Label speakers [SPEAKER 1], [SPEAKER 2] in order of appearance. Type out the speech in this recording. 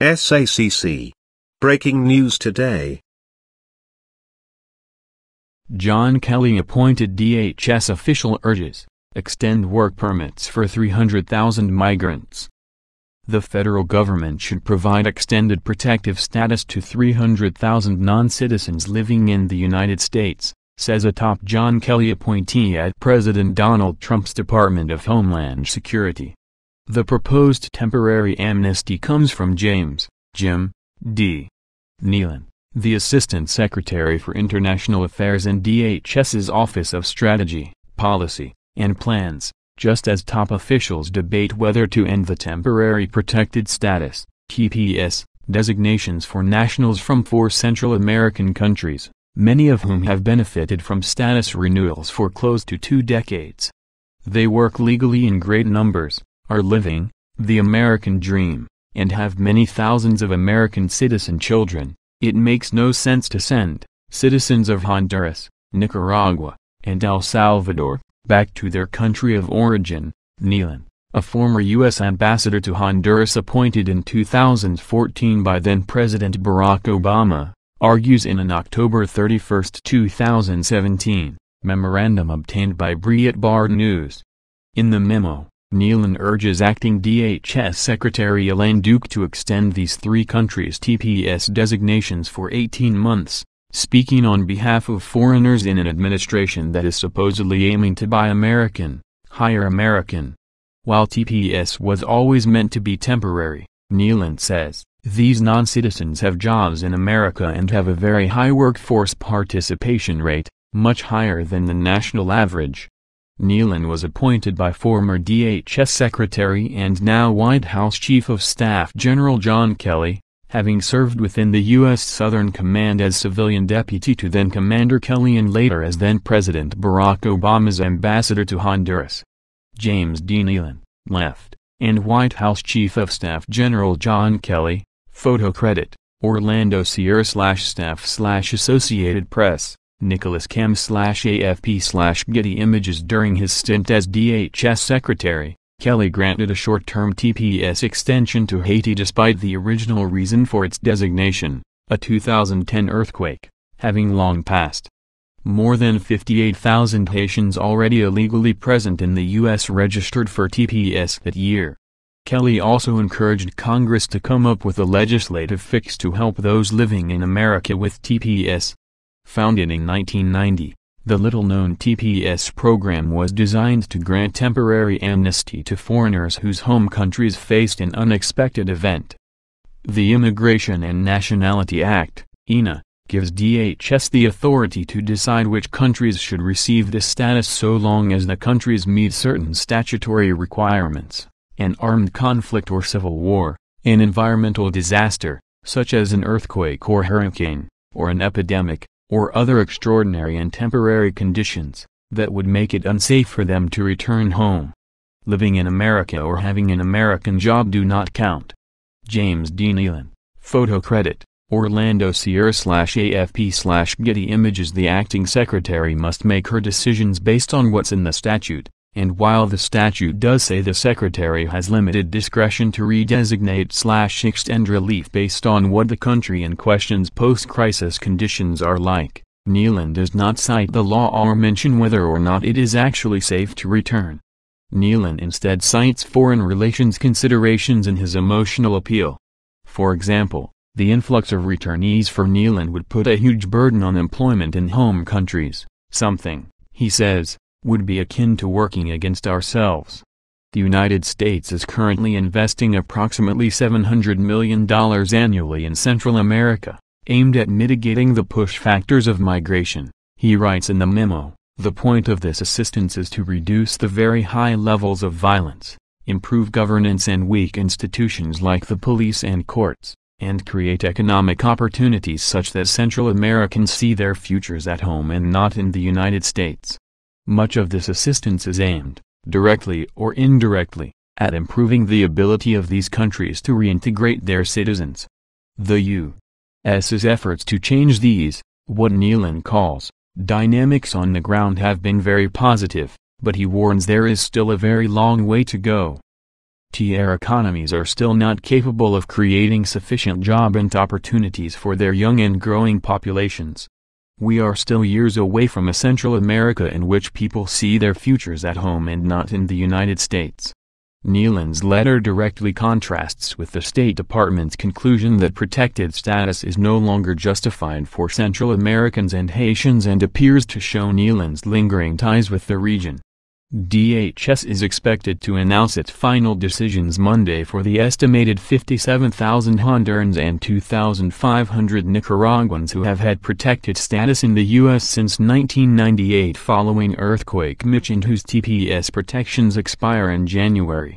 [SPEAKER 1] SACC. Breaking news today.
[SPEAKER 2] John Kelly appointed DHS official urges, extend work permits for 300,000 migrants. The federal government should provide extended protective status to 300,000 non-citizens living in the United States, says a top John Kelly appointee at President Donald Trump's Department of Homeland Security. The proposed temporary amnesty comes from James Jim D. Nealon, the Assistant Secretary for International Affairs in DHS's Office of Strategy, Policy, and Plans, just as top officials debate whether to end the Temporary Protected Status (TPS) designations for nationals from 4 Central American countries, many of whom have benefited from status renewals for close to 2 decades. They work legally in great numbers, are living the American dream, and have many thousands of American citizen children. It makes no sense to send citizens of Honduras, Nicaragua, and El Salvador back to their country of origin. Nealon, a former U.S. ambassador to Honduras appointed in 2014 by then-President Barack Obama, argues in an October 31, 2017, memorandum obtained by Breitbart News. In the memo, Nealon urges acting DHS Secretary Elaine Duke to extend these 3 countries' TPS designations for 18 months, speaking on behalf of foreigners in an administration that is supposedly aiming to buy American, hire American. While TPS was always meant to be temporary, Nealon says, these non-citizens have jobs in America and have a very high workforce participation rate, much higher than the national average. Nealon was appointed by former DHS Secretary and now White House Chief of Staff General John Kelly, having served within the U.S. Southern Command as civilian deputy to then-Commander Kelly and later as then-President Barack Obama's ambassador to Honduras. James D. Nealon, left, and White House Chief of Staff General John Kelly, photo credit, Orlando Sierra/Staff/Associated Press. Nicholas Cam/AFP/Getty Images. During his stint as DHS Secretary, Kelly granted a short-term TPS extension to Haiti despite the original reason for its designation, a 2010 earthquake, having long passed. More than 58,000 Haitians already illegally present in the U.S. registered for TPS that year. Kelly also encouraged Congress to come up with a legislative fix to help those living in America with TPS. Founded in 1990, the little-known TPS program was designed to grant temporary amnesty to foreigners whose home countries faced an unexpected event. The Immigration and Nationality Act, INA, gives DHS the authority to decide which countries should receive this status so long as the countries meet certain statutory requirements: an armed conflict or civil war, an environmental disaster, such as an earthquake or hurricane, or an epidemic, or other extraordinary and temporary conditions that would make it unsafe for them to return home. Living in America or having an American job do not count. James D. Nealon, photo credit, Orlando Sierra/AFP/Getty Images. The acting secretary must make her decisions based on what's in the statute, and while the statute does say the secretary has limited discretion to redesignate/extend relief based on what the country in question's post-crisis conditions are like, Nealon does not cite the law or mention whether or not it is actually safe to return. Nealon instead cites foreign relations considerations in his emotional appeal. For example, the influx of returnees for Nealon would put a huge burden on employment in home countries, something, he says, would be akin to working against ourselves. The United States is currently investing approximately $700 million annually in Central America, aimed at mitigating the push factors of migration, he writes in the memo. The point of this assistance is to reduce the very high levels of violence, improve governance and weak institutions like the police and courts, and create economic opportunities such that Central Americans see their futures at home and not in the United States. Much of this assistance is aimed, directly or indirectly, at improving the ability of these countries to reintegrate their citizens. The U.S.'s efforts to change these, what Nealon calls, dynamics on the ground have been very positive, but he warns there is still a very long way to go. first-tier economies are still not capable of creating sufficient job and opportunities for their young and growing populations. We are still years away from a Central America in which people see their futures at home and not in the United States. Nealon's letter directly contrasts with the State Department's conclusion that protected status is no longer justified for Central Americans and Haitians and appears to show Nealon's lingering ties with the region. DHS is expected to announce its final decisions Monday for the estimated 57,000 Hondurans and 2,500 Nicaraguans who have had protected status in the U.S. since 1998 following earthquake Mitch and whose TPS protections expire in January.